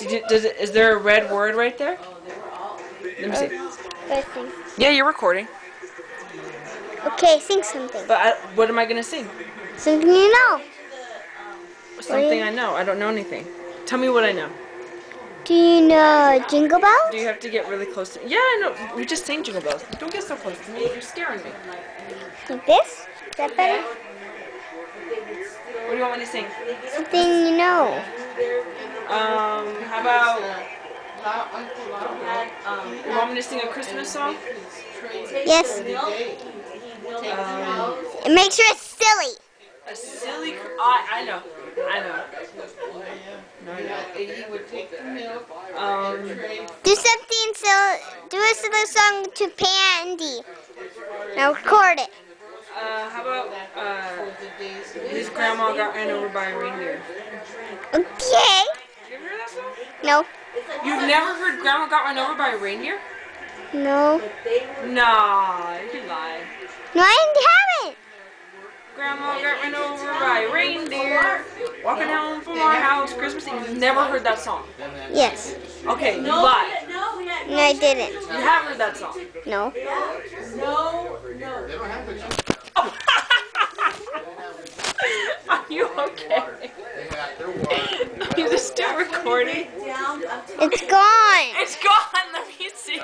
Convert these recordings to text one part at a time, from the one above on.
Is there a red word right there? Let me see. Let's sing. Yeah, you're recording. Okay, sing something. But what am I gonna sing? Something you know. Something I know. I don't know anything. Tell me what I know. Do you know Jingle Do Bells? you have to get really close to me? Yeah, I know. We just sang Jingle Bells. Don't get so close to me. You're scaring me. Like this? Is that better? What do you want me to sing? Something you know. How about you want me to sing a Christmas song? Yes. And make sure it's silly. A silly. I know. Do something silly. Do a silly song to Pandy. Now record it. How about his grandma got ran over by a reindeer? Okay. You ever heard that song? No. You've never heard Grandma got run over by a reindeer? No. Nah, you lied. No, I haven't. Grandma got run over by a reindeer. Walking home from our house Christmas Eve. You've never heard that song? Yes. Okay, you lied. No, I didn't. You have heard that song? No. Are you okay? Is it still recording? It's gone. It's gone. Let me see.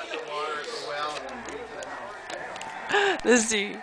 Let's see.